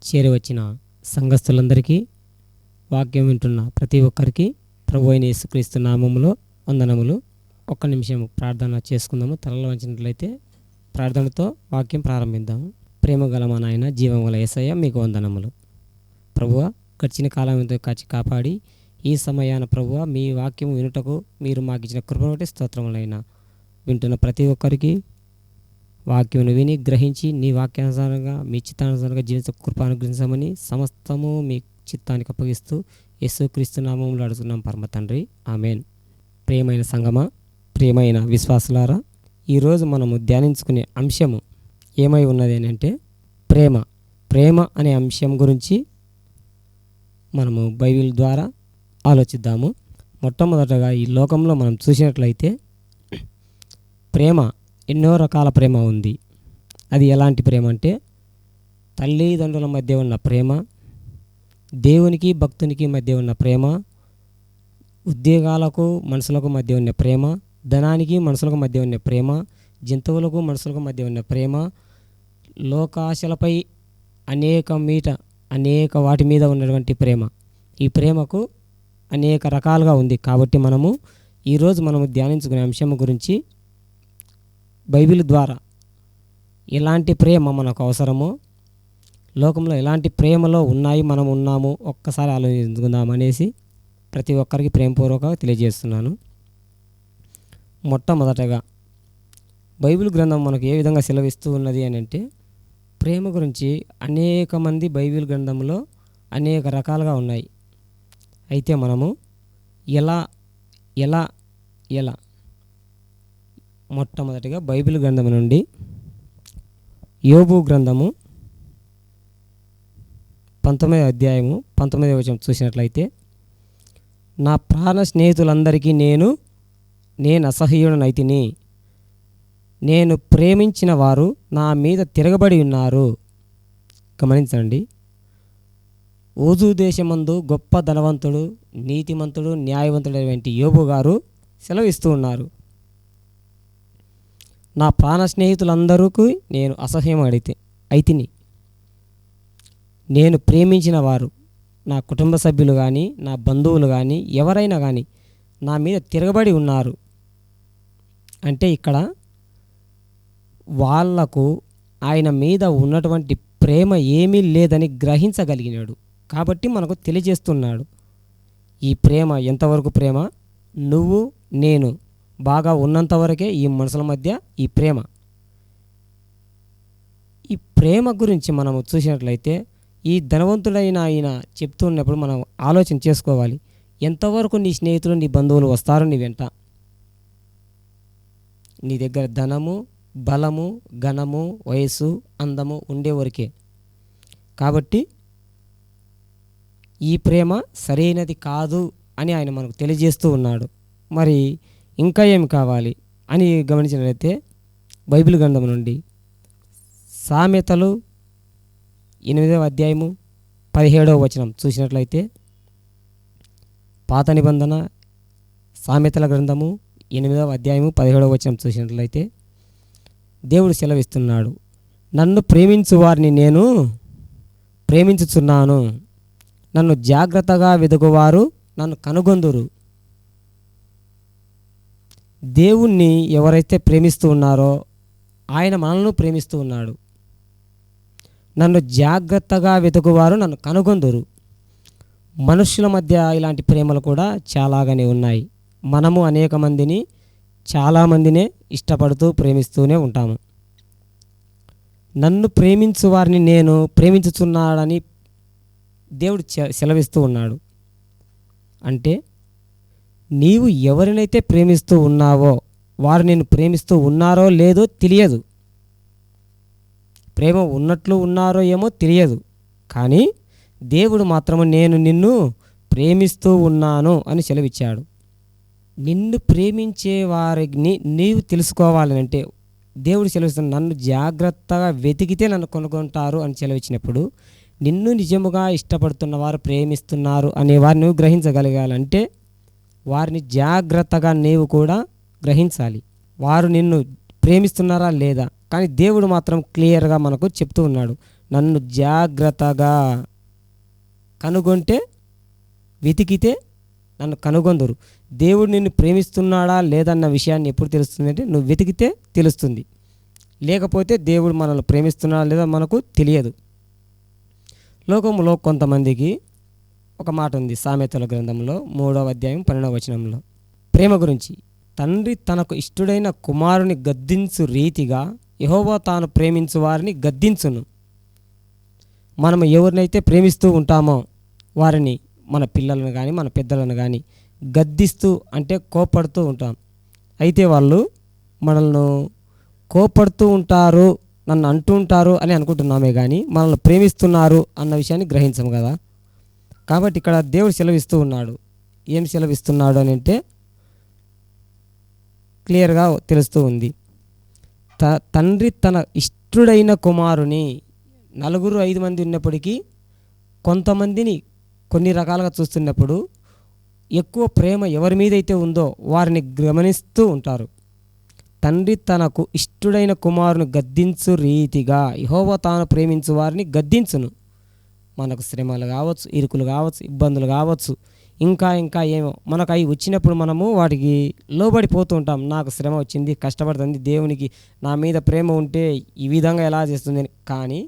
చేరివచ్చిన సంఘస్థులందరికీ, వాక్యం వింటున్న ప్రతి ఒక్కరికి ప్రభు అయిన యేసుక్రీస్తు నామములో వందనములు. ఒక్క నిమిషం ప్రార్థన చేసుకుందాము. తలలో వంచినట్లయితే ప్రార్థనతో వాక్యం ప్రారంభిద్దాము. ప్రేమ గల మా నాయన, జీవం గల యేసయ్య, మీకు వందనములు. ప్రభువ, గడిచిన కాలంతో కాచి కాపాడి ఈ సమయాన ప్రభువ మీ వాక్యం వినుటకు మీరు మాకు ఇచ్చిన కృపను బట్టి స్తోత్రములైన వింటున్న ప్రతి ఒక్కరికి వాక్యమును విని గ్రహించి నీ వాక్యానుసారంగా మీ చిత్తానుసారంగా జీవించ కృప అనుగ్రహించమని సమస్తము మీ చిత్తానికి అప్పగిస్తూ యేసుక్రీస్తు నామములో అడుగుతున్నాం పరమ తండ్రి, ఆమేన్. ప్రియమైన సంగమా, ప్రియమైన విశ్వాసులారా, ఈరోజు మనము ధ్యానించుకునే అంశము ఏమై ఉన్నది అంటే ప్రేమ. ప్రేమ అనే అంశం గురించి మనము బైబిల్ ద్వారా ఆలోచిద్దాము. మొట్టమొదటగా ఈ లోకంలో మనం చూసినట్లయితే ప్రేమ, ఎన్నో రకాల ప్రేమ ఉంది. అది ఎలాంటి ప్రేమ అంటే తల్లిదండ్రుల మధ్య ఉన్న ప్రేమ, దేవునికి భక్తునికి మధ్య ఉన్న ప్రేమ, ఉద్యోగాలకు మనుషులకు మధ్య ఉన్న ప్రేమ, ధనానికి మనుషులకు మధ్య ఉన్న ప్రేమ, జంతువులకు మనుషులకు మధ్య ఉన్న ప్రేమ, లోకాశలపై అనేక వాటి మీద ఉన్నటువంటి ప్రేమ. ఈ ప్రేమకు అనేక రకాలుగా ఉంది. కాబట్టి ఈరోజు మనము ధ్యానించుకునే అంశం గురించి బైబిల్ ద్వారా ఎలాంటి ప్రేమ మనకు అవసరమో, లోకంలో ఎలాంటి ప్రేమలో మనం ఉన్నాము ఒక్కసారి ఆలోచించుకుందాం అనేసి ప్రతి ఒక్కరికి ప్రేమపూర్వకంగా తెలియజేస్తున్నాను. మొట్టమొదటగా బైబిల్ గ్రంథం మనకు ఏ విధంగా సెలవిస్తూ ఉన్నది అని అంటే, ప్రేమ గురించి అనేక మంది బైబిల్ గ్రంథంలో అనేక రకాలుగా ఉన్నాయి. అయితే మనము ఎలా మొట్టమొదటిగా బైబిల్ గ్రంథం నుండి యోబు గ్రంథము 19వ అధ్యాయము 19వ వచనం చూసినట్లయితే, నా ప్రాణ స్నేహితులందరికీ నేను అసహ్యుడనైతిని, నేను ప్రేమించిన వారు నా మీద తిరగబడి ఉన్నారు. గమనించండి, ఓజు దేశమందు గొప్ప ధనవంతుడు, నీతిమంతుడు, న్యాయవంతుడైనటువంటి యోబు గారు సెలవిస్తూ ఉన్నారు, నా ప్రాణ స్నేహితులందరికీ నేను అసహ్యం అయితిని, నేను ప్రేమించిన వారు, నా కుటుంబ సభ్యులు కానీ, నా బంధువులు కానీ, ఎవరైనా కానీ నా మీద తిరగబడి ఉన్నారు. అంటే ఇక్కడ వాళ్లకు ఆయన మీద ఉన్నటువంటి ప్రేమ ఏమీ లేదని గ్రహించగలిగినాడు. కాబట్టి మనకు తెలియజేస్తున్నాడు, ఈ ప్రేమ ఎంతవరకు ప్రేమ, నువ్వు నేను బాగా ఉన్నంతవరకే ఈ మనుషుల మధ్య ఈ ప్రేమ. ఈ ప్రేమ గురించి మనము చూసినట్లయితే ఈ ధనవంతుడైన ఆయన చెప్తున్నప్పుడు మనం ఆలోచన చేసుకోవాలి, ఎంతవరకు నీ స్నేహితులు నీ బంధువులు వస్తారు నీ వెంట. నీ దగ్గర ధనము, బలము, ఘనము, వయస్సు, అందము ఉండేవరకే. కాబట్టి ఈ ప్రేమ సరైనది కాదు అని ఆయన మనకు తెలియజేస్తూ ఉన్నాడు. మరి ఇంకా ఏమి కావాలి అని గమనించినట్లయితే బైబిల్ గ్రంథం నుండి సామెతలు 8వ అధ్యాయము 17వ వచనం చూసినట్లయితే, పాత నిబంధన సామెతల గ్రంథము 8వ అధ్యాయము 17వ వచనం చూసినట్లయితే దేవుడు సెలవిస్తున్నాడు, నన్ను ప్రేమించు వారిని నేను ప్రేమించుచున్నాను, నన్ను జాగ్రత్తగా వెదుకువారు నన్ను కనుగొందురు. దేవుణ్ణి ఎవరైతే ప్రేమిస్తూ ఉన్నారో ఆయన మనల్ని ప్రేమిస్తూ ఉన్నాడు. నన్ను జాగ్రత్తగా వెతుకువారు నన్ను కనుగొందురు. మనుషుల మధ్య ఇలాంటి ప్రేమలు కూడా చాలాగానే ఉన్నాయి. మనము అనేక మందిని, చాలామందినే ఇష్టపడుతూ ప్రేమిస్తూనే ఉంటాము. నన్ను ప్రేమించు వారిని నేను ప్రేమించుచున్నాడని దేవుడు సెలవిస్తూ ఉన్నాడు. అంటే నీవు ఎవరినైతే ప్రేమిస్తూ ఉన్నావో వారు నేను ప్రేమిస్తూ ఉన్నారో లేదో తెలియదు, ప్రేమ ఉన్నట్లు ఉన్నారో ఏమో తెలియదు, కానీ దేవుడు మాత్రము నేను నిన్ను ప్రేమిస్తూ ఉన్నాను అని సెలవిచ్చాడు. నిన్ను ప్రేమించే వారిని నీవు తెలుసుకోవాలంటే దేవుడు సెలవిస్తున్నాడు, నన్ను జాగ్రత్తగా వెతికితే నన్ను కనుగొంటారు అని సెలవిచ్చినప్పుడు నిన్ను నిజముగా ఇష్టపడుతున్న వారు ప్రేమిస్తున్నారు అనే వారిని నువ్వు గ్రహించగలగాలంటే వారిని జాగ్రత్తగా నీవు కూడా గ్రహించాలి. వారు నిన్ను ప్రేమిస్తున్నారా లేదా, కానీ దేవుడు మాత్రం క్లియర్గా మనకు చెప్తూ ఉన్నాడు, నన్ను జాగ్రత్తగా కనుగొంటే, వెతికితే నన్ను కనుగొందురు. దేవుడు నిన్ను ప్రేమిస్తున్నాడా లేదన్న విషయాన్ని ఎప్పుడు తెలుస్తుంది అంటే నువ్వు వెతికితే తెలుస్తుంది. లేకపోతే దేవుడు మనల్ని ప్రేమిస్తున్నాడా లేదా మనకు తెలియదు. లోకంలో కొంతమందికి ఒక మాట ఉంది, సామెతల గ్రంథంలో 3వ అధ్యాయం 12వ వచనంలో ప్రేమ గురించి. తండ్రి తనకు ఇష్టుడైన కుమారుని గద్దించు రీతిగా యెహోవా తాను ప్రేమించు వారిని గద్దించును. మనం ఎవరినైతే ప్రేమిస్తూ ఉంటామో వారిని, మన పిల్లలను కానీ మన పెద్దలను కానీ గద్దిస్తూ అంటే కోపడుతూ ఉంటాం. అయితే వాళ్ళు మనల్ని కోపడుతూ ఉంటారు, నన్ను అంటూ ఉంటారు అని అనుకుంటున్నామే కానీ మనల్ని ప్రేమిస్తున్నారు అన్న విషయాన్ని గ్రహించము కదా. కాబట్టి ఇక్కడ దేవుడు సెలవిస్తూ ఉన్నాడు. ఏం సెలవిస్తున్నాడు అని అంటే క్లియర్గా తెలుస్తూ ఉంది. తండ్రి తన ఇష్టుడైన కుమారుని, 4-5 మంది ఉన్నప్పటికీ కొంతమందిని కొన్ని రకాలుగా చూస్తున్నప్పుడు ఎక్కువ ప్రేమ ఎవరి మీదైతే ఉందో వారిని గమనిస్తూ ఉంటారు. తండ్రి తనకు ఇష్టుడైన కుమారుని గద్దించు రీతిగా యెహోవా తాను ప్రేమించు వారిని గద్దించును. మనకు శ్రమలు కావచ్చు, ఇరుకులు కావచ్చు, ఇబ్బందులు కావచ్చు, ఇంకా ఏమో మనకు అవి వచ్చినప్పుడు మనము వాటికి లోబడిపోతూ ఉంటాం. నాకు శ్రమ వచ్చింది, కష్టపడుతుంది, దేవునికి నా మీద ప్రేమ ఉంటే ఈ విధంగా ఎలా చేస్తుంది అని. కానీ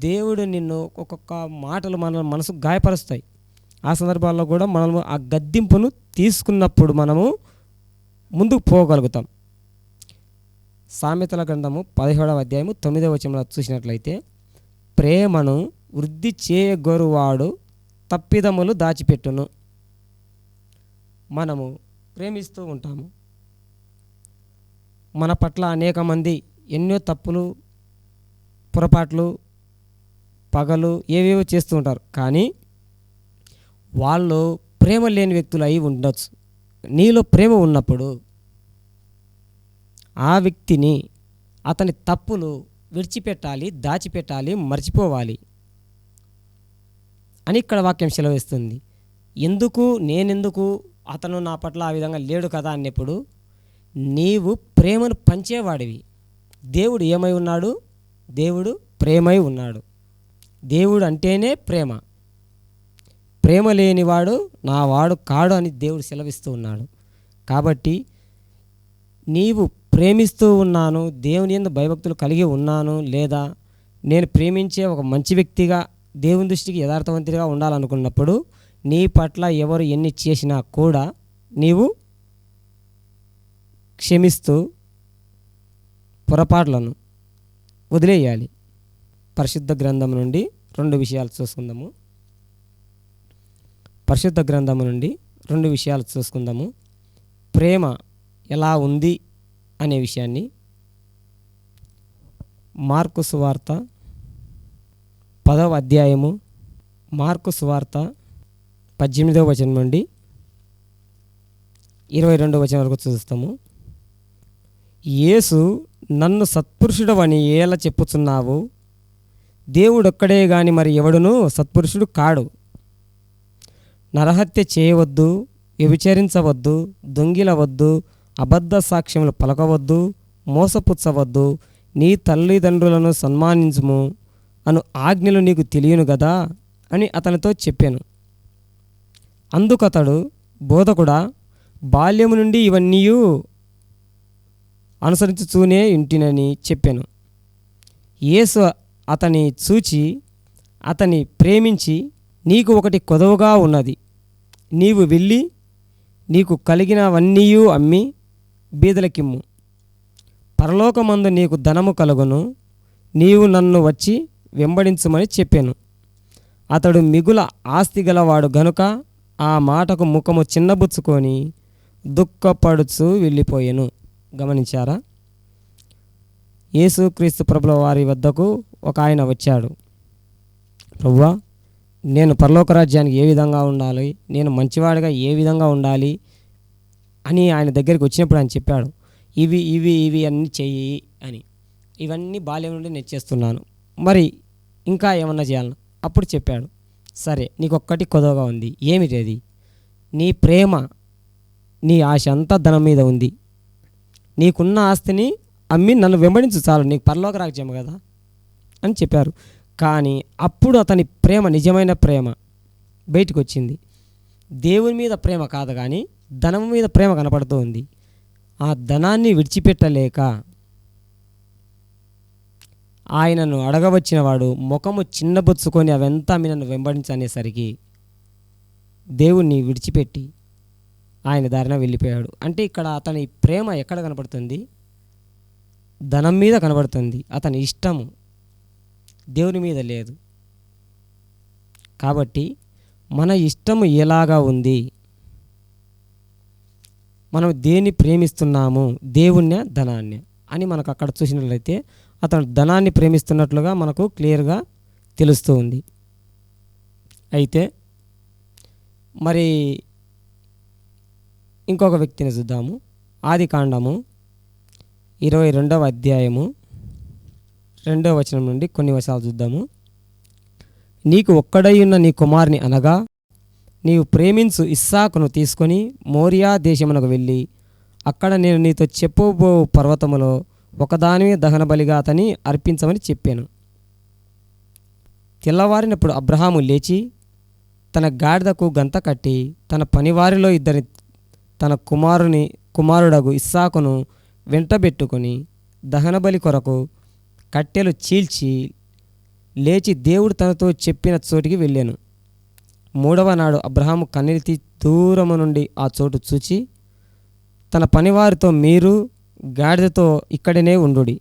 దేవుడు నిన్ను ఒక్కొక్క మాటలు మన మనసు గాయపరుస్తాయి. ఆ సందర్భాల్లో కూడా మనము ఆ గద్దింపును తీసుకున్నప్పుడు మనము ముందుకు పోగలుగుతాం. సామెతల గ్రంథము 17వ అధ్యాయము 9వ వచనంలో చూసినట్లయితే, ప్రేమను వృద్ధి చేయగోరువాడు తప్పిదములు దాచిపెట్టును. మనము ప్రేమిస్తూ ఉంటాము, మన పట్ల అనేక మంది ఎన్నో తప్పులు, పొరపాట్లు, పగలు ఏవేవో చేస్తూ ఉంటారు. కానీ వాళ్ళు ప్రేమ లేని వ్యక్తులు అయి ఉండొచ్చు. నీలో ప్రేమ ఉన్నప్పుడు ఆ వ్యక్తిని, అతని తప్పులు విడిచిపెట్టాలి, దాచిపెట్టాలి, మర్చిపోవాలి అని ఇక్కడ వాక్యం సెలవిస్తుంది. నేనెందుకు అతను నా పట్ల ఆ విధంగా లేడు కదా అన్నప్పుడు నీవు ప్రేమను పంచేవాడివి. దేవుడు ఏమై ఉన్నాడు? దేవుడు ప్రేమై ఉన్నాడు. దేవుడు అంటేనే ప్రేమ. ప్రేమ లేనివాడు నా వాడు కాడు అని దేవుడు సెలవిస్తూ ఉన్నాడు. కాబట్టి నీవు ప్రేమిస్తూ ఉన్నాను, దేవుని యందు భయభక్తులు కలిగి ఉన్నాను, లేదా నేను ప్రేమించే ఒక మంచి వ్యక్తిగా, దేవుని దృష్టికి యథార్థవంతుడిగా ఉండాలనుకున్నప్పుడు నీ పట్ల ఎవరు ఎన్ని చేసినా కూడా నీవు క్షమిస్తూ పొరపాట్లను వదిలేయాలి. పరిశుద్ధ గ్రంథం నుండి 2 విషయాలు చూసుకుందాము. పరిశుద్ధ గ్రంథం నుండి 2 విషయాలు చూసుకుందాము. ప్రేమ ఎలా ఉంది అనే విషయాన్ని. మార్కు సువార్త 10వ అధ్యాయము, మార్కు సువార్త 18వ వచనం నుండి 22వ వచనం వరకు చూస్తాము. యేసు, నన్ను సత్పురుషుడవని ఎలా చెప్పుచున్నావు? దేవుడొక్కడే గాని మరి ఎవడునూ సత్పురుషుడు కాడు. నరహత్య చేయవద్దు, వ్యభిచరించవద్దు, దొంగిలవద్దు, అబద్ధ సాక్ష్యములు పలకవద్దు, మోసపుచ్చవద్దు, నీ తల్లిదండ్రులను సన్మానించుము అను ఆజ్ఞలు నీకు తెలియను గదా అని అతనితో చెప్పాను. అందుకతడు, బోధకుడా, బాల్యము నుండి ఇవన్నీ అనుసరించుతూనే ఇంటినని చెప్పాను. యేసు అతని చూచి అతని ప్రేమించి, నీకు ఒకటి కొదవగా ఉన్నది, నీవు వెళ్ళి నీకు కలిగినవన్నీ అమ్మి బీదలకిమ్ము, పరలోకమందు నీకు ధనము కలుగును, నీవు నన్ను వచ్చి వెంబడించుమని చెప్పాను. అతడు మిగుల ఆస్తి గలవాడు గనుక ఆ మాటకు ముఖము చిన్నబుచ్చుకొని దుఃఖపడుచు వెళ్ళిపోయాను. గమనించారా? యేసుక్రీస్తు ప్రభుల వారి వద్దకు ఒక ఆయన వచ్చాడు. ప్రభువా, నేను పరలోక రాజ్యానికి ఏ విధంగా ఉండాలి, నేను మంచివాడిగా ఏ విధంగా ఉండాలి అని ఆయన దగ్గరికి వచ్చినప్పుడు ఆయన చెప్పాడు, ఇవి ఇవి ఇవి అన్నీ చెయ్యి అని. ఇవన్నీ బాల్యం నుండి నేను చేస్తున్నాను, మరి ఇంకా ఏమన్నా చేయాలన్నా? అప్పుడు చెప్పాడు, సరే నీకు ఒక్కటి కొదవగా ఉంది, ఏమిటి అది? నీ ప్రేమ, నీ ఆశ అంతా ధనం మీద ఉంది. నీకున్న ఆస్తిని అమ్మి నన్ను వెంబడించు చాలు, నీకు పరలోక రాజ్యం కదా అని చెప్పారు. కానీ అప్పుడు అతని ప్రేమ నిజమైన ప్రేమ బయటకు వచ్చింది. దేవుని మీద ప్రేమ కాదు కానీ ధనం మీద ప్రేమ కనపడుతూ ఉంది. ఆ ధనాన్ని విడిచిపెట్టలేక ఆయనను అడగవచ్చిన వాడు ముఖము చిన్నబుచ్చుకొని అవంతా నన్ను వెంబడించనేసరికి దేవుణ్ణి విడిచిపెట్టి ఆయన దారిన వెళ్ళిపోయాడు. అంటే ఇక్కడ అతని ప్రేమ ఎక్కడ కనపడుతుంది? ధనం మీద కనబడుతుంది. అతని ఇష్టము దేవుని మీద లేదు. కాబట్టి మన ఇష్టము ఎలాగా ఉంది? మనం దేన్ని ప్రేమిస్తున్నాము, దేవుణ్ణి ధనాన్ని అని మనకు అక్కడ చూసినట్లయితే అతను ధనాన్ని ప్రేమిస్తున్నట్లుగా మనకు క్లియర్గా తెలుస్తూ ఉంది. అయితే మరి ఇంకొక వ్యక్తిని చూద్దాము. ఆదికాండము 22వ అధ్యాయము 2వ వచనం నుండి కొన్ని వచనాలు చూద్దాము. నీకు ఒక్కడై ఉన్న నీ కుమారుని అనగా నీవు ప్రేమించు ఇస్సాకును తీసుకొని మోరియా దేశమునకు వెళ్ళి అక్కడ నేను నీతో చెప్పబో పర్వతములో ఒకదాని దహన బలిగా అతని అర్పించమని చెప్పాను. తెల్లవారినప్పుడు అబ్రహాము లేచి తన గాడిదకు గంత కట్టి తన పనివారిలో ఇద్దరి తన కుమారుడగు ఇస్సాకును వెంటబెట్టుకొని దహనబలి కొరకు కట్టెలు చీల్చి లేచి దేవుడు తనతో చెప్పిన చోటికి వెళ్ళాను. 3వ నాడు అబ్రహాము కన్నెత్తి దూరము నుండి ఆ చోటు చూచి తన పనివారితో మీరు గాడిదతో ఇక్కడనే ఉండుడి,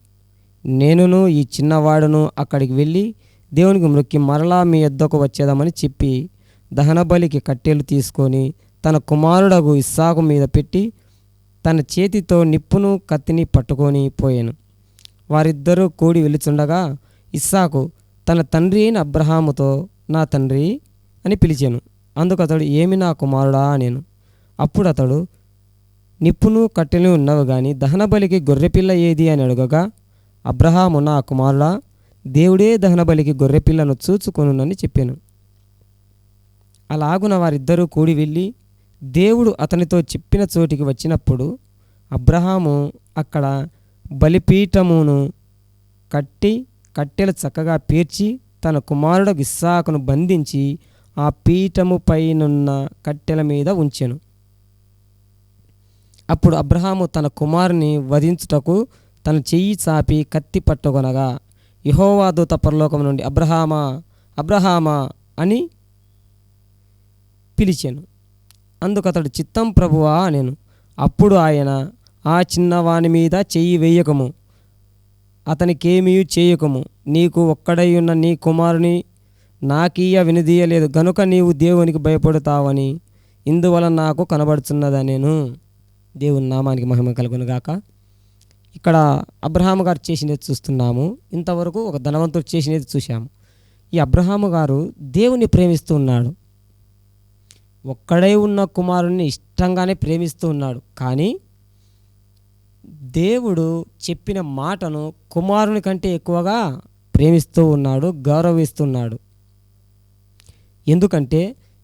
నేనును ఈ చిన్నవాడును అక్కడికి వెళ్ళి దేవునికి మొక్కి మరలా మీ యొద్దకు వచ్చేదామని చెప్పి దహనబలికి కట్టెలు తీసుకొని తన కుమారుడగు ఇస్సాకు మీద పెట్టి తన చేతితో నిప్పును కత్తిని పట్టుకొని పోయాను. వారిద్దరూ కూడి వెళుచుండగా ఇస్సాకు తన తండ్రి అయిన అబ్రహాముతో నా తండ్రి అని పిలిచాను. అందుకు అతడు ఏమి నా కుమారుడా నేను. అప్పుడు అతడు నిప్పును కట్టెలు ఉన్నవి కానీ దహనబలికి గొర్రెపిల్ల ఏది అని అడగగా అబ్రహాము నా కుమారుడా దేవుడే దహనబలికి గొర్రెపిల్లను చూచుకొనునని చెప్పాను. అలాగున వారిద్దరూ కూడి వెళ్ళి దేవుడు అతనితో చెప్పిన చోటికి వచ్చినప్పుడు అబ్రహాము అక్కడ బలిపీఠమును కట్టి కట్టెలు చక్కగా పేర్చి తన కుమారుడు ఇస్సాకును బంధించి ఆ పీఠము పైనున్న కట్టెల మీద ఉంచెను. అప్పుడు అబ్రహాము తన కుమారుని వధించుటకు తన చెయ్యి చాపి కత్తి పట్టుకొనగా యెహోవా దూత పరలోకం నుండి అబ్రహామా అబ్రహామా అని పిలిచాను. అందుకు అతడు చిత్తం ప్రభువా నేను. అప్పుడు ఆయన ఆ చిన్నవాని మీద చెయ్యి వేయకము, అతనికేమీ చేయకము, నీకు ఒక్కడై ఉన్న నీ కుమారుని నాకీయ వినుదీయలేదు గనుక నీవు దేవునికి భయపడతావని ఇందువలన నాకు కనబడుచున్నదా నేను. దేవుని నామానికి మహిమ కలుగునుగాక. ఇక్కడ అబ్రహాము గారు చేసినది చూస్తున్నాము. ఇంతవరకు ఒక ధనవంతుడు చేసినది చూశాము. ఈ అబ్రహాము గారు దేవుని ప్రేమిస్తూ ఉన్నాడు. ఒక్కడై ఉన్న కుమారుణ్ణి ఇష్టంగానే ప్రేమిస్తూ ఉన్నాడు. కానీ దేవుడు చెప్పిన మాటను కుమారుని కంటే ఎక్కువగా ప్రేమిస్తూ ఉన్నాడు, గౌరవిస్తున్నాడు. ఎందుకంటే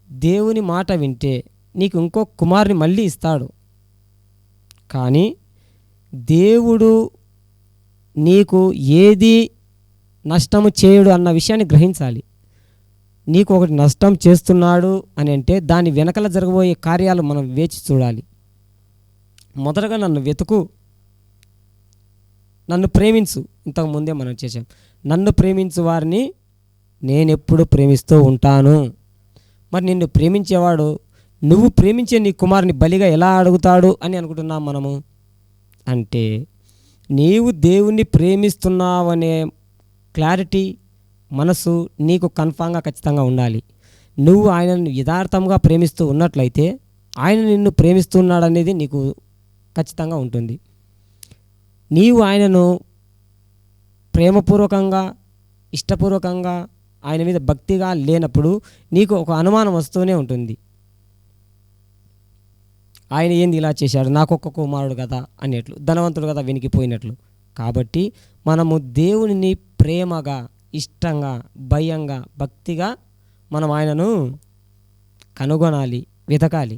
దేవుని మాట వింటే నీకు ఇంకో కుమారుని మళ్ళీ ఇస్తాడు. కానీ దేవుడు నీకు ఏది నష్టము చేయడు అన్న విషయాన్ని గ్రహించాలి. నీకు ఒకటి నష్టం చేస్తున్నాడు అని అంటే దాని వెనకల జరగబోయే కార్యాలు మనం వేచి చూడాలి. మొదటగా నన్ను వెతుకు, నన్ను ప్రేమించు. ఇంతకుముందే మనం చేసాం. నన్ను ప్రేమించు వారిని నేనెప్పుడు ప్రేమిస్తూ ఉంటాను. మరి నిన్ను ప్రేమించేవాడు నువ్వు ప్రేమించే నీ కుమారుని బలిగా ఎలా అడుగుతాడు అని అనుకుంటున్నాం మనము. అంటే నీవు దేవుణ్ణి ప్రేమిస్తున్నావనే క్లారిటీ మనసు నీకు కన్ఫామ్గా ఖచ్చితంగా ఉండాలి. నువ్వు ఆయనను యథార్థంగా ప్రేమిస్తూ ఉన్నట్లయితే ఆయన నిన్ను ప్రేమిస్తున్నాడనేది నీకు ఖచ్చితంగా ఉంటుంది. నీవు ఆయనను ప్రేమపూర్వకంగా ఇష్టపూర్వకంగా ఆయన మీద భక్తిగా లేనప్పుడు నీకు ఒక అనుమానం వస్తూనే ఉంటుంది. ఆయన ఏంది ఇలా చేశాడు, నాకొక్క కుమారుడు కదా అనేట్లు, ధనవంతుడు కదా వెనికిపోయినట్లు. కాబట్టి మనము దేవునిని ప్రేమగా ఇష్టంగా భయంగా భక్తిగా మనం ఆయనను కనుగొనాలి, వెతకాలి.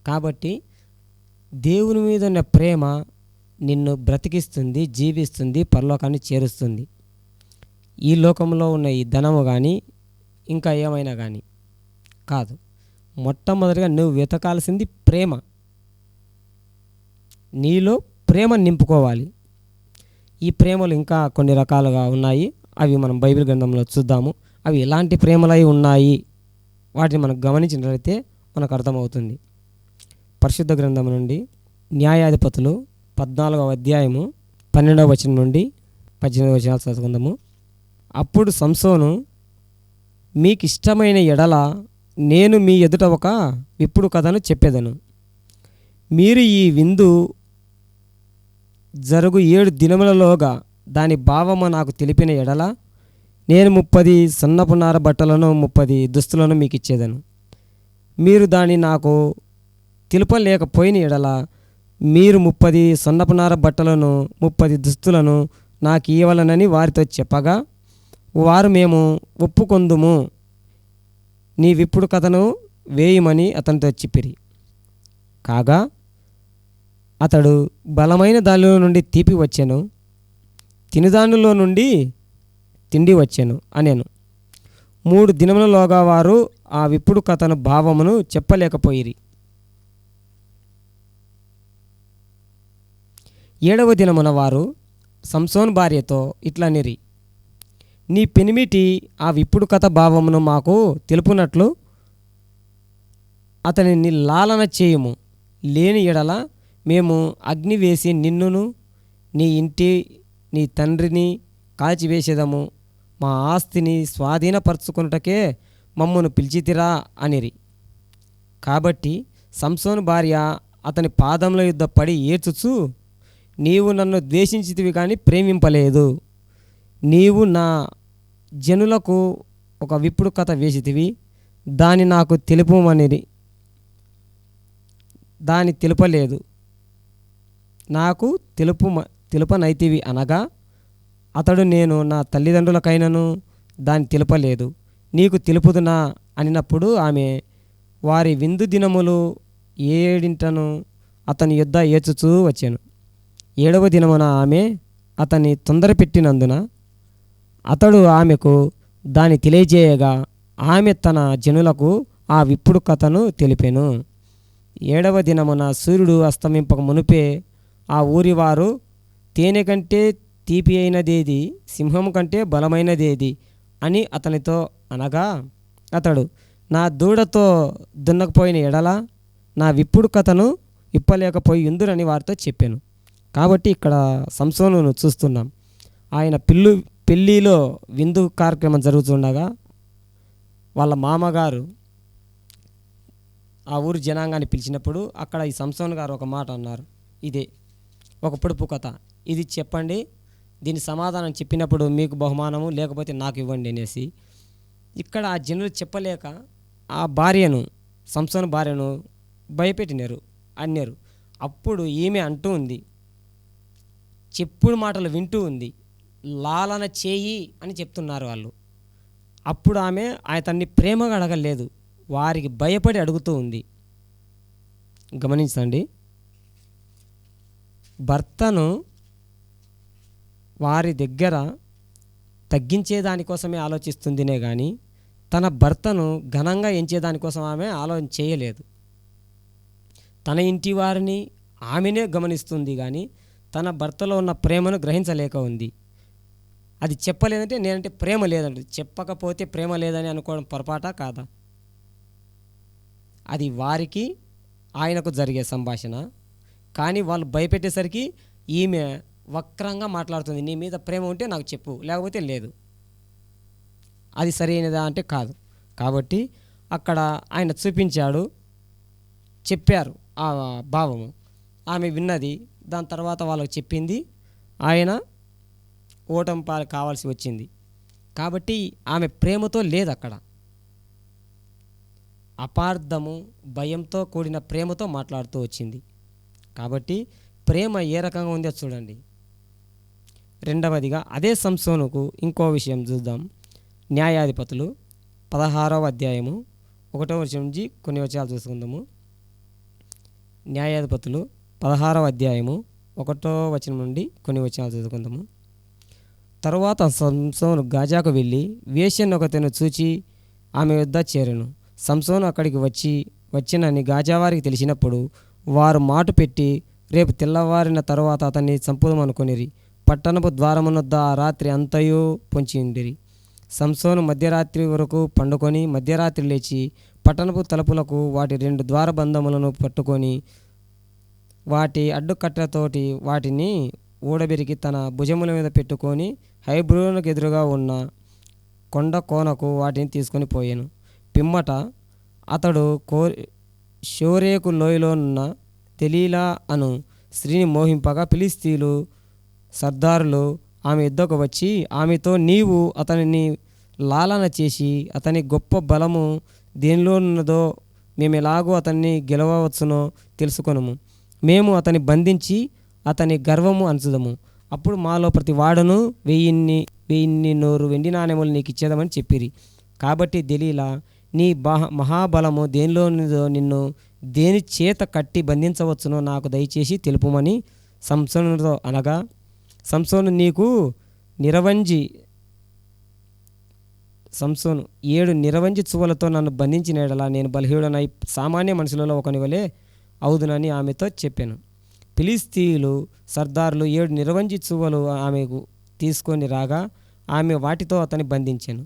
కాబట్టి దేవుని మీద ఉన్న ప్రేమ నిన్ను బ్రతికిస్తుంది, జీవిస్తుంది, పరలోకాన్ని చేరుస్తుంది. ఈ లోకంలో ఉన్న ఈ ధనము కానీ ఇంకా ఏమైనా కానీ కాదు. మొట్టమొదటిగా నువ్వు వెతకాల్సింది ప్రేమ. నీలో ప్రేమ నింపుకోవాలి. ఈ ప్రేమలు ఇంకా కొన్ని రకాలుగా ఉన్నాయి. అవి మనం బైబిల్ గ్రంథంలో చూద్దాము. అవి ఎలాంటి ప్రేమలై ఉన్నాయి వాటిని మనం గమనించినట్లయితే మనకు అర్థమవుతుంది. పరిశుద్ధ గ్రంథం నుండి న్యాయాధిపతులు 14వ అధ్యాయము 12వ వచనం నుండి 18వ వచనాలు చదువుకుందాము. అప్పుడు సంసోను, మీకు ఇష్టమైన ఎడల నేను మీ ఎదుట ఒక విప్పుడు కథను చెప్పేదను. మీరు ఈ విందు జరుగు 7 దినములలోగా దాని భావము నాకు తెలిపిన ఎడల నేను 30 సన్నపు నార బట్టలను 30 దుస్తులను మీకు ఇచ్చేదను. మీరు దాన్ని నాకు తెలుపలేకపోయిన ఎడల మీరు 30 సన్నపు నార బట్టలను 30 దుస్తులను నాకు ఇవ్వాలనని వారితో చెప్పగా వారు మేము ఒప్పుకొందుము, నీ విప్పుడు కథను వేయమని అతనితో చెప్పిరి. కాగా అతడు బలమైన దానిలో నుండి తీపి వచ్చెను, తినుదానిలో నుండి తిండి వచ్చెను అనేను. 3 దినములలోగా వారు ఆ విప్పుడు కథను భావమును చెప్పలేకపోయిరి. 7వ దినమున వారు సంసోను భార్యతో ఇట్లనిరి, నీ పెనిమిటి ఆ విప్పుడు కథ భావమును మాకు తెలుపునట్లు అతనిని లాలన చేయుము. లేని ఎడల మేము అగ్ని వేసి నిన్నును నీ ఇంటి నీ తండ్రిని కాల్చివేసేదము. మా ఆస్తిని స్వాధీనపరచుకొనుటకే మమ్మను పిలిచితిరా అనిరి. కాబట్టి సంసోను భార్య అతని పాదముల యుద్ధ పడి ఏడ్చుచు, నీవు నన్ను ద్వేషించితివి కానీ ప్రేమింపలేదు. నీవు నా జనులకు ఒక విప్పుడు కథ వేసితివి, దాన్ని నాకు తెలుపమనిరి. దాన్ని తెలుపలేదు, నాకు తెలుపనైతివి అనగా అతడు, నేను నా తల్లిదండ్రులకైనను దాన్ని తెలుపలేదు, నీకు తెలుపుదునా అనినప్పుడు ఆమె వారి విందు దినములు 7 అతని యుద్ధ ఏడ్చుచూ వచ్చాను. 7వ దినమున ఆమె అతన్ని తొందరపెట్టినందున అతడు ఆమెకు దాన్ని తెలియజేయగా ఆమె తన జనులకు ఆ విప్పుడు కథను తెలిపెను. 7వ దినమున సూర్యుడు అస్తమింపక మునుపే ఆ ఊరివారు, తేనె కంటే తీపి అయినదేది, సింహం కంటే బలమైనదేది అని అతనితో అనగా అతడు, నా దూడతో దున్నకపోయిన ఎడల నా విప్పుడు కథను ఇప్పలేకపోయి ఉందురని వారితో చెప్పాను. కాబట్టి ఇక్కడ సంసోనును చూస్తున్నాం. ఆయన పెళ్ళిలో విందు కార్యక్రమం జరుగుతుండగా వాళ్ళ మామగారు ఆ ఊరు జనాంగాన్ని పిలిచినప్పుడు అక్కడ ఈ సంసోను గారు ఒక మాట అన్నారు, ఇదే ఒక పొడుపు కథ, ఇది చెప్పండి, దీని సమాధానం చెప్పినప్పుడు మీకు బహుమానము, లేకపోతే నాకు ఇవ్వండి అనేసి. ఇక్కడ ఆ జనులు చెప్పలేక ఆ భార్యను, సంసోను భార్యను భయపెట్టినారు, అన్నారు. అప్పుడు ఈమె అంటూ ఉంది, చెప్పుడు మాటలు వింటూ ఉంది, లాలన చేయి అని చెప్తున్నారు వాళ్ళు. అప్పుడు ఆమె అతన్ని ప్రేమగా అడగలేదు, వారికి భయపడి అడుగుతూ ఉంది. గమనించండి, భర్తను వారి దగ్గర తగ్గించేదానికోసమే ఆలోచిస్తుందినే కానీ తన భర్తను ఘనంగా ఎంచేదానికోసం ఆమె ఆలోచన చేయలేదు. తన ఇంటి వారిని ఆమెనే గమనిస్తుంది కానీ తన భర్తలో ఉన్న ప్రేమను గ్రహించలేక ఉంది. అది చెప్పలేదంటే నేనంటే ప్రేమ లేదంటే, చెప్పకపోతే ప్రేమ లేదని అనుకోవడం పొరపాటా కాదా? అది వారికి ఆయనకు జరిగే సంభాషణ. కానీ వాళ్ళు భయపెట్టేసరికి ఈమె వక్రంగా మాట్లాడుతుంది, నీ మీద ప్రేమ ఉంటే నాకు చెప్పు, లేకపోతే లేదు. అది సరైనదా అంటే కాదు. కాబట్టి అక్కడ ఆయన చూపించాడు, చెప్పారు ఆ భావము, ఆమె విన్నది. దాని తర్వాత వాళ్ళకి చెప్పింది, ఆయన ఓటమి పాలు కావాల్సి వచ్చింది. కాబట్టి ఆమె ప్రేమతో లేదు, అక్కడ అపార్థము, భయంతో కూడిన ప్రేమతో మాట్లాడుతూ వచ్చింది. కాబట్టి ప్రేమ ఏ రకంగా ఉందో చూడండి. రెండవదిగా అదే సంసోనుకు ఇంకో విషయం చూద్దాం. న్యాయాధిపతులు 16వ అధ్యాయము 1వ వచనం నుంచి కొన్ని వచనాలు చూసుకుందాము. న్యాయాధిపతులు 16వ అధ్యాయము 1వ వచనం నుండి కొన్ని వచనాలు చదువుకుందాము. తరువాత సంసోను గాజాకు వెళ్ళి వేశ్యనొకతెను చూచి ఆమె వద్ద చేరెను. సంసోను అక్కడికి వచ్చినని గాజావారికి తెలిసినప్పుడు వారు మాటు పెట్టి రేపు తెల్లవారిన తరువాత అతన్ని చంపుదమనుకొనిరి. పట్టణపు ద్వారమునొద్ద ఆ రాత్రి అంతయు పొంచి ఉండిరి. సంసోను మధ్యరాత్రి వరకు పండుకొని మధ్యరాత్రి లేచి పట్టణపు తలుపులకు వాటి 2 ద్వారబంధములను పట్టుకొని వాటి అడ్డుకట్టెలతోటి వాటిని ఊడబెరికి తన భుజముల మీద పెట్టుకొని హెబ్రోనుకు ఎదురుగా ఉన్న కొండ కోనకు వాటిని తీసుకొని పోయాను. పిమ్మట అతడు షోరేకు లోయలోనున్న దెలీలా అను స్త్రీని మోహింపగా ఫిలిష్తీయులు సర్దారులు ఆమె యుద్ధకు వచ్చి ఆమెతో, నీవు అతనిని లాలన చేసి అతని గొప్ప బలము దేనిలో ఉన్నదో మేము ఎలాగో అతన్ని గెలవవచ్చునో తెలుసుకొనుము. మేము అతని బంధించి అతని గర్వము అణచుదము. అప్పుడు మాలో ప్రతి వాడును 1000 వెండి నాణెములు నీకు ఇచ్చేదమని చెప్పిరి. కాబట్టి దెలీలా, నీ మహాబలము దేనిలో ఉన్నదో నిన్ను దేని చేత కట్టి బంధించవచ్చునో నాకు దయచేసి తెలుపుమని సంసోనుతో అనగా, సంసోను 7 నిరవంజి చువ్వలతో నన్ను బంధించిన యెడల నేను బలహీనుడనై సామాన్య మనుషులలో ఒకని వలె అవుదునని ఆమెతో చెప్పాను. ఫిలిష్తీయులు సర్దారులు 7 నిరవంజి చువ్వలు ఆమెకు తీసుకొని రాగా ఆమె వాటితో అతన్ని బంధించాను.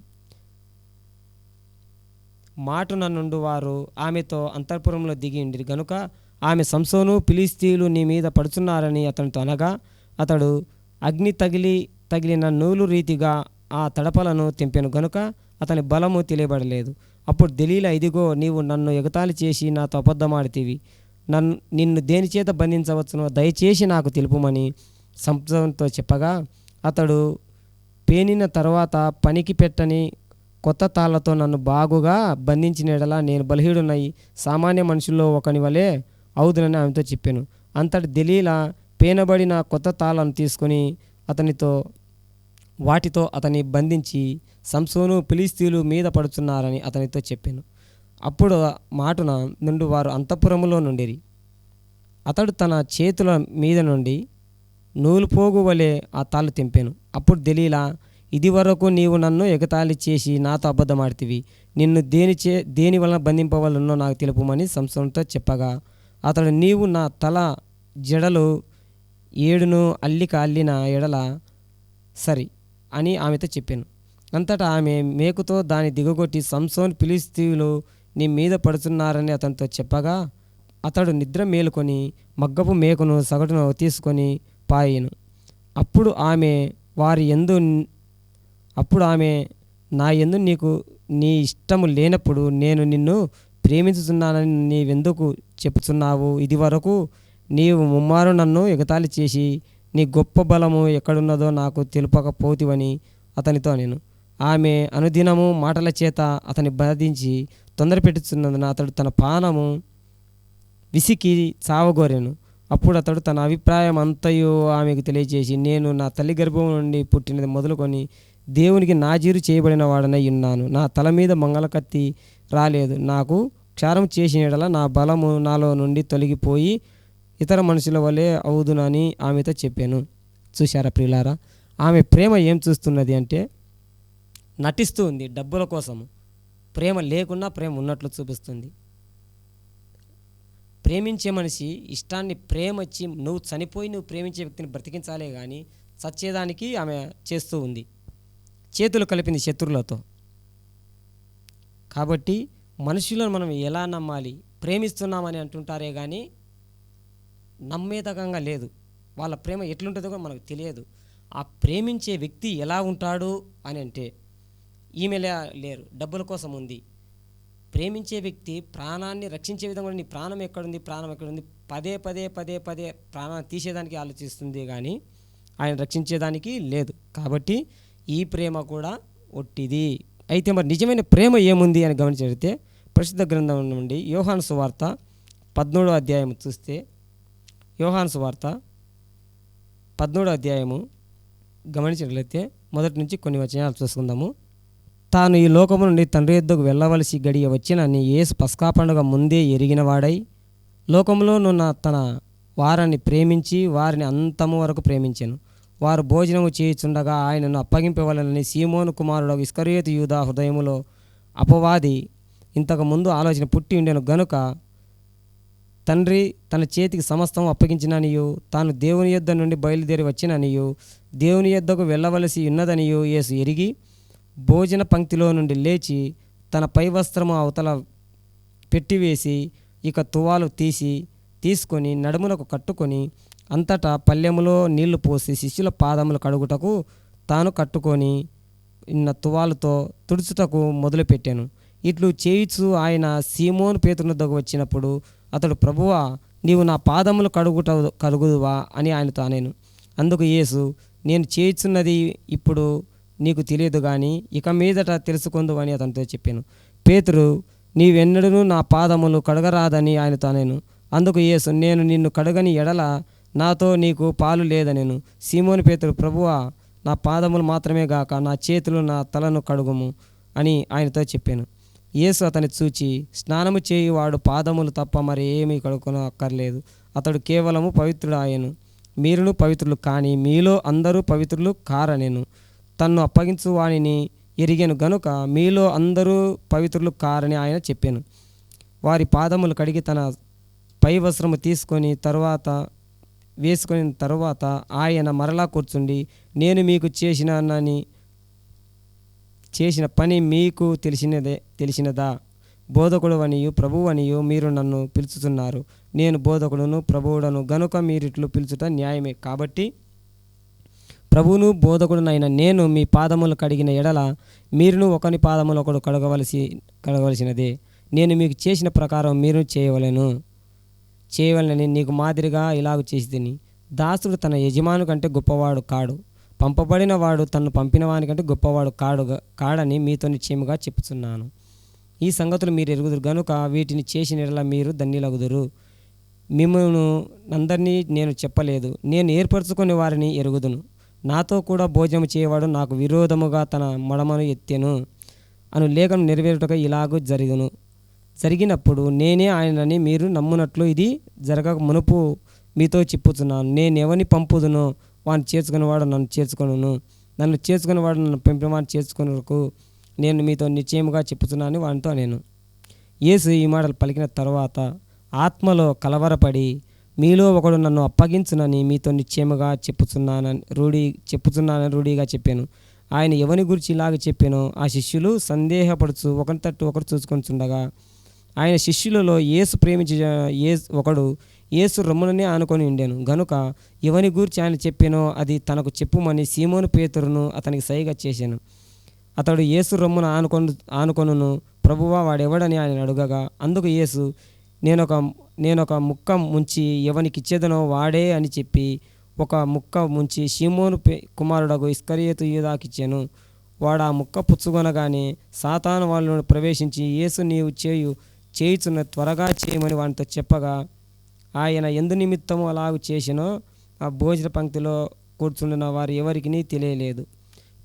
మాటున నుండి వారు ఆమెతో అంతఃపురంలో దిగి ఉండిరి గనుక ఆమె, సంసోను, ఫిలిష్తీయులు నీ మీద పడుచున్నారని అతనితో అనగా, అతడు అగ్ని తగిలిన నూలు రీతిగా ఆ తడపలను తెంపెను గనుక అతని బలము తెలియబడలేదు. అప్పుడు దెలీలా, ఇదిగో నీవు నన్ను ఎగతాళి చేసి నాతో అబద్ధమాడితివి. నిన్ను దేని చేత బంధించవచ్చునో దయచేసి నాకు తెలుపుమని సంసోనుతో చెప్పగా, అతడు పేనిన తర్వాత పనికి పెట్టని కొత్త తాళ్లతో నన్ను బాగుగా బంధించిన యెడల నేను బలహీనుడనై సామాన్య మనుషుల్లో ఒకని వలె అవుదునని ఆమెతో చెప్పాను. అంతటి దెలీలా పేనబడిన కొత్త తాళ్లను తీసుకొని వాటితో అతన్ని బంధించి, సంసోను, ఫిలిష్తీయులు మీద పడుచున్నారని అతనితో చెప్పాను. అప్పుడు మాటున నుండి వారు అంతఃపురములో నుండిరి. అతడు తన చేతుల మీద నుండి నూలుపోగు వలె ఆ తాళ్ళు తెంపాను. అప్పుడు దెలీలా, ఇదివరకు నీవు నన్ను ఎగతాళి చేసి నాతో అబద్ధమాడితివి. నిన్ను దేని వలన బంధింపవలనో నాకు తెలుపుమని సంసోనుతో చెప్పగా, అతడు, నీవు నా తల జడలు 7 అల్లిన ఎడల సరి అని ఆమెతో చెప్పాను. అంతటా ఆమె మేకుతో దాన్ని దిగగొట్టి, సంసోన్, ఫిలిష్తీయులు నీ మీద పడుతున్నారని అతనితో చెప్పగా, అతడు నిద్ర మేలుకొని మగ్గపు మేకును సగటును తీసుకొని పాయెను. అప్పుడు ఆమె నా యందు నీకు నీ ఇష్టము లేనప్పుడు నేను నిన్ను ప్రేమించుతున్నానని నీవెందుకు చెప్పుచున్నావు? ఇదివరకు నీవు ముమ్మారు నన్ను ఎగతాళి చేసి నీ గొప్ప బలము ఎక్కడున్నదో నాకు తెలుపకపోతివని అతనితో నేను. ఆమె అనుదినము మాటల చేత అతని బాధించి తొందర పెట్టుచున్నందున అతడు తన పానము విసికి చావగోరెను. అప్పుడు అతడు తన అభిప్రాయం అంతయు ఆమెకు తెలియజేసి, నేను నా తల్లి గర్భం నుండి పుట్టినది మొదలుకొని దేవునికి నాజీరు చేయబడిన వాడనై ఉన్నాను. నా తల మీద మంగళకత్తి రాలేదు. నాకు క్షారం చేసిన యెడల నా బలము నాలో నుండి తొలగిపోయి ఇతర మనుషుల వలె అవుదునని ఆమెతో చెప్పాను. చూశారా ప్రియులారా, ఆమె ప్రేమ ఏం చూస్తున్నది అంటే నటిస్తూ ఉంది. డబ్బుల కోసము ప్రేమ లేకున్నా ప్రేమ ఉన్నట్లు చూపిస్తుంది. ప్రేమించే మనిషి ఇష్టాన్ని ప్రేమించి నువ్వు చనిపోయి నువ్వు ప్రేమించే వ్యక్తిని బ్రతికించాలే కానీ చచ్చేదానికి ఆమె చేస్తూ ఉంది. చేతులు కలిపింది శత్రువులతో. కాబట్టి మనుషులను మనం ఎలా నమ్మాలి? ప్రేమిస్తున్నామని అంటుంటారే కానీ నమ్మేదకంగా లేదు. వాళ్ళ ప్రేమ ఎట్లుంటుందో కూడా మనకు తెలియదు. ఆ ప్రేమించే వ్యక్తి ఎలా ఉంటాడు అని అంటే ఈమె లేరు, డబ్బుల కోసం ఉంది. ప్రేమించే వ్యక్తి ప్రాణాన్ని రక్షించే విధంగా నీ ప్రాణం ఎక్కడుంది పదే ప్రాణాన్ని తీసేదానికి ఆలోచిస్తుంది కానీ ఆయన రక్షించేదానికి లేదు. కాబట్టి ఈ ప్రేమ కూడా ఒట్టిది. అయితే మరి నిజమైన ప్రేమ ఏముంది అని గమనించితే పరిశుద్ధ గ్రంథం నుండి యోహాను సువార్త 13వ అధ్యాయం చూస్తే, యోహాను సువార్త 13వ అధ్యాయము గమనించినట్లయితే మొదటి నుంచి కొన్ని వచనాలు చూసుకుందాము. తాను ఈ లోకము నుండి తండ్రి యొద్దకు వెళ్ళవలసి గడియ వచ్చినని యేసు పస్కా పండుగ ముందే ఎరిగినవాడై లోకంలోనున్న తన వారిని ప్రేమించి వారిని అంతము వరకు ప్రేమించెను. వారు భోజనము చేయుచుండగా ఆయనను అప్పగింపవలనని సీమోను కుమారుడు ఇస్కరియోతు యూదా హృదయములో అపవాది ఇంతకు ముందు ఆలోచన పుట్టి ఉండెను గనుక తండ్రి తన చేతికి సమస్తం అప్పగించిననియు తాను దేవుని యొద్ద నుండి బయలుదేరి వచ్చిననియు దేవుని యొద్దకు వెళ్ళవలసి ఉన్నదనియు యేసు ఎరిగి భోజన పంక్తిలో నుండి లేచి తన పై వస్త్రము అవతల పెట్టివేసి ఇక తువాలు తీసుకొని నడుములకు కట్టుకొని అంతటా పల్లెములో నీళ్లు పోసి శిష్యుల పాదములు కడుగుటకు తాను కట్టుకొని ఇన్న తువాలుతో తుడుచుటకు మొదలుపెట్టాను. ఇట్లు చేయిచు ఆయన సీమోను పేతురునొద్దకు వచ్చినప్పుడు అతడు, ప్రభువా, నీవు నా పాదములు కడుగుదువా అని ఆయనతో అనేను. అందుకు యేసు, నేను చేయుచున్నది ఇప్పుడు నీకు తెలియదు కానీ ఇక మీదట తెలుసుకొందువు అని అతనితో చెప్పాను. పేతురు, నీవెన్నడూ నా పాదములు కడగరాదని ఆయనతో అనేను. అందుకు యేసు, నేను నిన్ను కడగని ఎడల నాతో నీకు పాలు లేదనెను. సీమోను పేతురు, ప్రభువా, నా పాదములు మాత్రమే గాక నా చేతులు నా తలను కడుగుము అని ఆయనతో చెప్పాను. యేసు అతని చూచి, స్నానము చేయువాడు పాదములు తప్ప మరి ఏమీ కడుక్కొన అక్కర్లేదు, అతడు కేవలము పవిత్రుడు ఆయను. మీరును పవిత్రులు, కానీ మీలో అందరూ పవిత్రులు కారనెను. తన్ను అప్పగించు వానిని ఎరిగెను గనుక మీలో అందరూ పవిత్రులు కారని ఆయన చెప్పాను. వారి పాదములు కడిగి తన పై వస్త్రము వేసుకొని తరువాత ఆయన మరలా కూర్చుండి, నేను మీకు చేసిన పని మీకు తెలిసినదా? బోధకుడు అనియు ప్రభువు అనియు మీరు నన్ను పిలుచుతున్నారు. నేను బోధకుడును ప్రభువుడను గనుక మీరిట్లు పిలుచుట న్యాయమే. కాబట్టి ప్రభువును బోధకుడునైన నేను మీ పాదములు కడిగిన ఎడల మీరును ఒకని పాదములు ఒకడు కడగవలసినదే. నేను మీకు చేసిన ప్రకారం మీరు చేయవలనని నీకు మాదిరిగా ఇలాగ చేసి తిని. దాసుడు తన యజమాను కంటే గొప్పవాడు కాడు, పంపబడిన వాడు తన్ను పంపిన వానికంటే గొప్పవాడు కాడని మీతో నిశ్చయముగా చెప్పుచున్నాను. ఈ సంగతులు మీరు ఎరుగుదురు గనుక వీటిని చేసిన ఎడల మీరు ధన్యులగుదురు. మిమ్మల్ని అందరినీ నేను చెప్పలేదు, నేను ఏర్పరచుకునే వారిని ఎరుగుదును. నాతో కూడా భోజనం చేయవాడు నాకు విరోధముగా తన మడమను ఎత్తెను అను లేఖను నెరవేరుటగా ఇలాగూ జరిగినప్పుడు నేనే ఆయనని మీరు నమ్మునట్లు ఇది జరగక మునుపు మీతో చెప్పుచున్నాను. నేను ఎవరిని పంపుదునో వాడిని చేర్చుకునేవాడు నన్ను చేర్చుకొనును, నన్ను చేర్చుకునేవాడు నన్ను పంపినవాడిని చేర్చుకొనుటకు నేను మీతో నిశ్చయముగా చెప్పుచున్నాను వానితో నేను. యేసు ఈ మాటలు పలికిన తరువాత ఆత్మలో కలవరపడి, మీలో ఒకడు నన్ను అప్పగించునని మీతో నిశ్చయముగా చెప్పుచున్నానని రూఢిగా చెప్పాను. ఆయన ఎవని గురించి ఇలాగ చెప్పానో ఆ శిష్యులు సందేహపడుచు ఒకరి తట్టు ఒకరు చూసుకొనిచుండగా, ఆయన శిష్యులలో యేసు ప్రేమించి ఒకడు యేసు రొమ్ముననే ఆనుకొని ఉండెను గనుక ఎవని గూర్చి ఆయన చెప్పానో అది తనకు చెప్పుమని సీమోను పేతురును అతనికి సైగ చేశాను. అతడు యేసు రొమ్మున ఆనుకొనును. ప్రభువా, వాడెవడని ఆయన అడుగగా, అందుకు యేసు, నేనొక ముక్క ముంచి ఎవనికిచ్చేదనో వాడే అని చెప్పి ఒక ముక్క ముంచి సీమోను కుమారుడగు ఇస్కరియోతు యూదాకిచ్చాను. వాడు ఆ ముక్క పుచ్చుకొనగానే సాతాను వాళ్ళను ప్రవేశించి, యేసు నీవు చేయుచున్న త్వరగా చేయమని వానితో చెప్పగా, ఆయన ఎందు నిమిత్తము అలాగూ చేసినో ఆ భోజన పంక్తిలో కూర్చుండిన వారు ఎవరికి తెలియలేదు.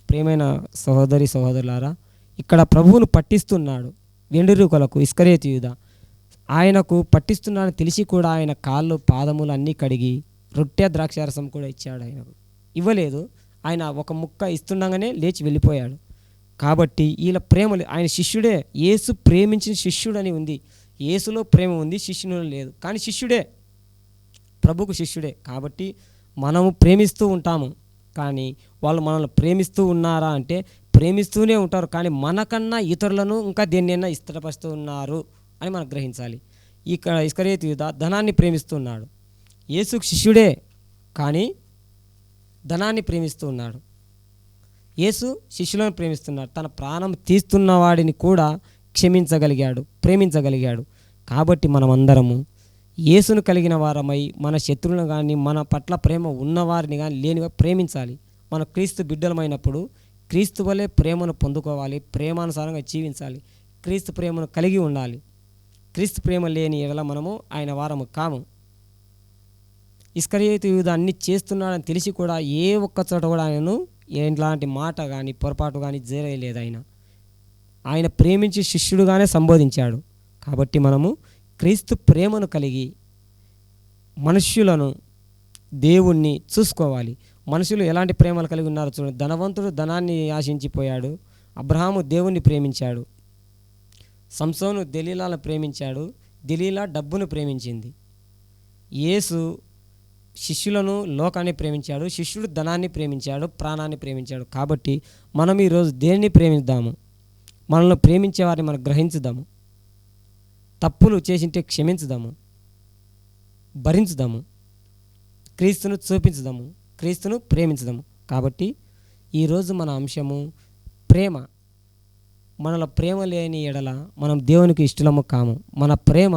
ప్రియమైన సహోదరులారా, ఇక్కడ ప్రభువును పట్టిస్తున్నాడు వెండిరూకలకు ఇస్కరియోతు యూదా. ఆయనకు పట్టిస్తున్నాడని తెలిసి కూడా ఆయన కాళ్ళు పాదములు అన్నీ కడిగి రొట్టె ద్రాక్షారసం కూడా ఇచ్చాడు. ఆయనకు ఇవ్వలేదు. ఆయన ఒక ముక్క ఇస్తుండగానే లేచి వెళ్ళిపోయాడు. కాబట్టి వీళ్ళ ప్రేమ ఆయన శిష్యుడే, యేసు ప్రేమించిన శిష్యుడని ఉంది. యేసులో ప్రేమ ఉంది, శిష్యునిలో లేదు. కానీ శిష్యుడే, ప్రభుకు శిష్యుడే. కాబట్టి మనము ప్రేమిస్తూ ఉంటాము, కానీ వాళ్ళు మనల్ని ప్రేమిస్తూ ఉన్నారా అంటే ప్రేమిస్తూనే ఉంటారు, కానీ మనకన్నా ఇతరులను ఇంకా దేన్నైనా ఇష్టపరుస్తూ ఉన్నారు అని మనం గ్రహించాలి. ఇక్కడ ఇస్కరియోతు యూదా ధనాన్ని ప్రేమిస్తున్నాడు. యేసుకు శిష్యుడే, కానీ ధనాన్ని ప్రేమిస్తూ ఉన్నాడు. యేసు శిష్యులను ప్రేమిస్తున్నాడు. తన ప్రాణం తీస్తున్న వాడిని కూడా ప్రేమించగలిగాడు. కాబట్టి మనమందరము యేసును కలిగిన వారమై మన శత్రువులను కానీ మన పట్ల ప్రేమ ఉన్నవారిని కానీ లేనిగా ప్రేమించాలి. మన క్రీస్తు బిడ్డలమైనప్పుడు క్రీస్తు వలె ప్రేమను పొందుకోవాలి, ప్రేమానుసారంగా జీవించాలి, క్రీస్తు ప్రేమను కలిగి ఉండాలి. క్రీస్తు ప్రేమ లేని ఎడల మనము ఆయన వారము కాము. ఇస్కరియోతు యూదా అన్ని చేస్తున్నాడని తెలిసి కూడా ఏ ఒక్క చోట కూడా ఆయనను ఎలాంటి మాట కానీ పొరపాటు కానీ జరగలేదు. ఆయన ప్రేమించి శిష్యుడుగానే సంబోధించాడు. కాబట్టి మనము క్రీస్తు ప్రేమను కలిగి మనుష్యులను, దేవుణ్ణి చూసుకోవాలి. మనుషులు ఎలాంటి ప్రేమలు కలిగి ఉన్నారో చూడండి. ధనవంతుడు ధనాన్ని ఆశించిపోయాడు, అబ్రహాము దేవుణ్ణి ప్రేమించాడు. సంసోను దెలీలాను ప్రేమించాడు, దెలీలా డబ్బును ప్రేమించింది. యేసు శిష్యులను లోకాన్ని ప్రేమించాడు, శిష్యుడు ధనాన్ని ప్రేమించాడు, ప్రాణాన్ని ప్రేమించాడు. కాబట్టి మనం ఈరోజు దేన్ని ప్రేమిద్దాము? మనల్ని ప్రేమించే వారిని మనం గ్రహించుదాము, తప్పులు చేసింటే క్షమించుదాము, భరించుదాము, క్రీస్తును చూపించుదాము, క్రీస్తును ప్రేమించుదాము. కాబట్టి ఈరోజు మన అంశము ప్రేమ. మనలో ప్రేమ లేని ఎడల మనం దేవునికి ఇష్టలము కాము. మన ప్రేమ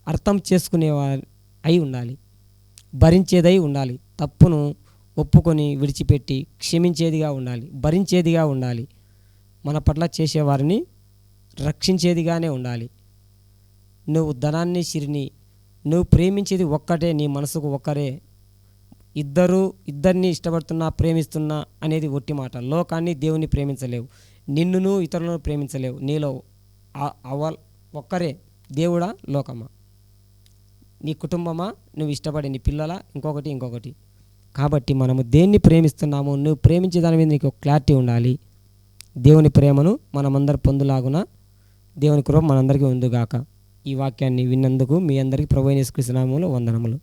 అర్థం చేసుకునేవా అయి ఉండాలి, భరించేదై ఉండాలి, తప్పును ఒప్పుకొని విడిచిపెట్టి క్షమించేదిగా ఉండాలి, భరించేదిగా ఉండాలి, మన పట్ల చేసేవారిని రక్షించేదిగానే ఉండాలి. నువ్వు ధనాన్ని సిరిని నువ్వు ప్రేమించేది ఒక్కటే, నీ మనసుకు ఒక్కరే. ఇద్దరిని ఇష్టపడుతున్నా ప్రేమిస్తున్నా అనేది ఒట్టి మాట. లోకాన్ని దేవుని ప్రేమించలేవు, నిన్నును ఇతరులను ప్రేమించలేవు. నీలో ఒక్కరే, దేవుడా లోకమా, నీ కుటుంబమా, నువ్వు ఇష్టపడే నీ పిల్లల, ఇంకొకటి. కాబట్టి మనము దేన్ని ప్రేమిస్తున్నాము, నువ్వు ప్రేమించే దాని మీద నీకు క్లారిటీ ఉండాలి. దేవుని ప్రేమను మనమందరం పొందులాగున దేవుని కృప మనందరికీ ఉందుగాక. ఈ వాక్యాన్ని విన్నందుకు మీ అందరికీ ప్రభువైన యేసుక్రీస్తు నామములో వందనములు.